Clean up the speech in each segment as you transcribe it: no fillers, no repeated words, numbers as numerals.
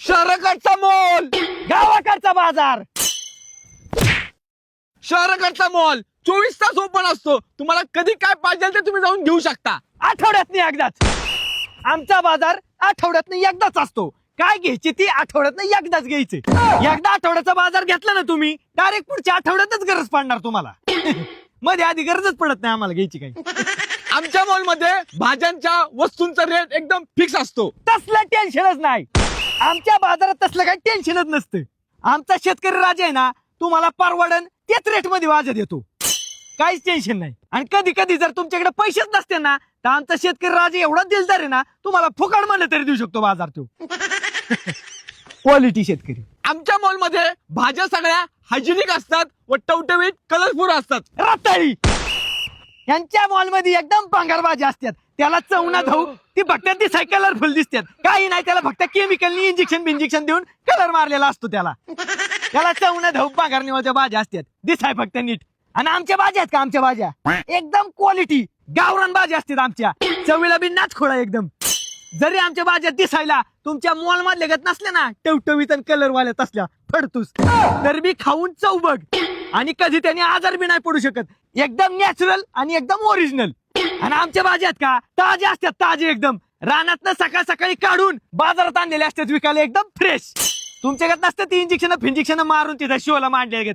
शहराकडचा mall, गावाकडचा बाजार. शहराकडचा mall 24 तास ओपन असतो. तुम्हाला कधी काय पाहिजे ते तुम्ही जाऊन घेऊ शकता. आठवड्यातनी एकदाच. आमचा बाजार आठवड्यातनी एकदाच असतो. काय घ्यायची ती आठवड्यातनं एकदाच घ्यायची. एकदा आठवड्याचा बाजार घेतला ना तुम्ही, डायरेक्ट पुढच्या आठवड्यातच गरज पडणार तुम्हाला. मध्ये आधी गरजच पडत नाही आम्हाला घ्यायची काही. आमच्या मॉल मध्ये भाज्यांच्या वस्तूंचा रेट एकदम फिक्स असतो. तसलं टेन्शनच नाही. आमच्या बाजारात तसलं काही टेन्शनच नसतं. आमचा शेतकरी राजा आहे ना, तुम्हाला परवडन तेच रेट मध्ये भाज्या देतो. काहीच टेन्शन नाही. आणि कधी कधी जर तुमच्याकडे पैसेच नसते ना, तर आमचा शेतकरी राजा एवढा दिलदार आहे ना, तुम्हाला फुकट म्हणलं तरी देऊ शकतो बाजार तो. क्वालिटी शेतकरी. आमच्या मॉल मध्ये भाज्या सगळ्या हायजेनिक असतात व टवटवीत कलरफुल असतात. रताळी यांच्या मॉल मध्ये एकदम पांघर भाज्या असतात. त्याला चवना धाऊ ती फक्त ती कलरफुल दिसतात. काही नाही, त्याला फक्त केमिकलनी इंजेक्शन देऊन कलर मारलेला असतो. त्याला चवना धाऊ पांघर निवाच्या भाज्या असतात. दिसाय फक्त नीट. आणि आमच्या भाज्या आहेत का, आमच्या भाज्या एकदम क्वालिटी गावरान भाज्या असतात. आमच्या चवीला बी नाच खोळा एकदम. जरी आमच्या भाज्या दिसायला तुमच्या मॉल मधल्या गत नसल्या ना, टवटवीत आणि कलर वाल्यात असल्या फडतूस, तर बी खाऊन चव बघ. आणि कधी त्यांनी आजार बी नाही पडू शकत. एकदम नॅचरल आणि एकदम ओरिजिनल. आणि आमच्या भाज्या आहेत का, ताज्या असतात. ताजे एकदम रानातनं सकाळ सकाळी काढून बाजारात आणलेले असतात विकायला, एकदम फ्रेश. तुमच्याकडे नसतं ती इंजेक्शन मारून तिथं शोला मांडले.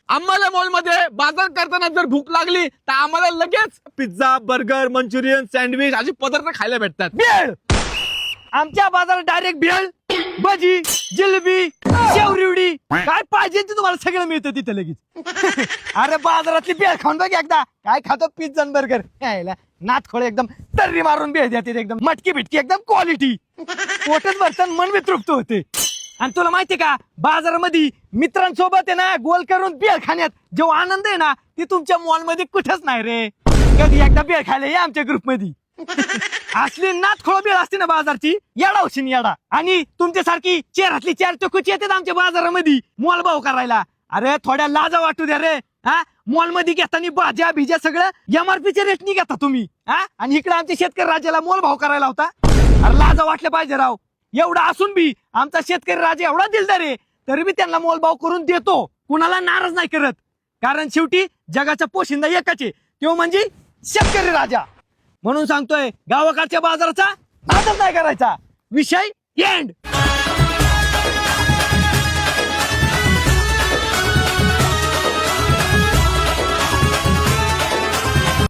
आम्हाला मॉल मध्ये बाजार करताना जर भूक लागली तर आम्हाला लगेच पिझ्झा, बर्गर, मंचुरियन, सँडविच असे पदार्थ खायला भेटतात. भेळ. आमच्या बाजारात डायरेक्ट भेळ, भजी, जिलेबी, शेवरिवडी, काय पाहिजे ते तुम्हाला सगळं मिळतं तिथं लगेच. अरे बाजारातली भेळ खाऊन बघ एकदा. काय खातो, पिझ्झा आणि बर्गर. नाथ खोळे एकदम तर्री मारून भेळ देते. एकदम मटकी बिटकी एकदम क्वालिटी. पोटच भरतं, मन बी तृप्त होते. आणि तुला माहितीये का, बाजारामध्ये मित्रांसोबत आहे ना गोल करून बेळ खाण्यात जो आनंद आहे ना, ती तुमच्या मॉल मध्ये कुठंच नाही रे. कधी एकदा बेळ खायला या आमच्या ग्रुप मध्ये. असली नाथखोळ बेळ असते ना बाजारची, येडा होशील येडा. आणि तुमच्यासारखी चेहऱ्यातली 4 चकोची येतात आमच्या बाजारामध्ये मोल भाव करायला. अरे थोड्या लाजा वाटू द्या रे. मॉल मध्ये घेताना भाज्या भिज्या सगळं एमआरपीच्या रेटनी घेता तुम्ही. आणि इकडे आमच्या शेतकरी राजाला मोल भाव करायला होता. अरे लाजा वाटल्या पाहिजे राव. एवढा असून बी आमचा शेतकरी राजा एवढा दिलदार आहे, तरी बी त्यांना मोलभाव करून देतो. कुणाला नाराज नाही करत. कारण शेवटी जगाचा पोशिंदा एकच आहे, तो म्हणजे शेतकरी राजा. म्हणून सांगतोय, गावाकडच्या बाजाराचा नादच नाही करायचा. विषय एंड.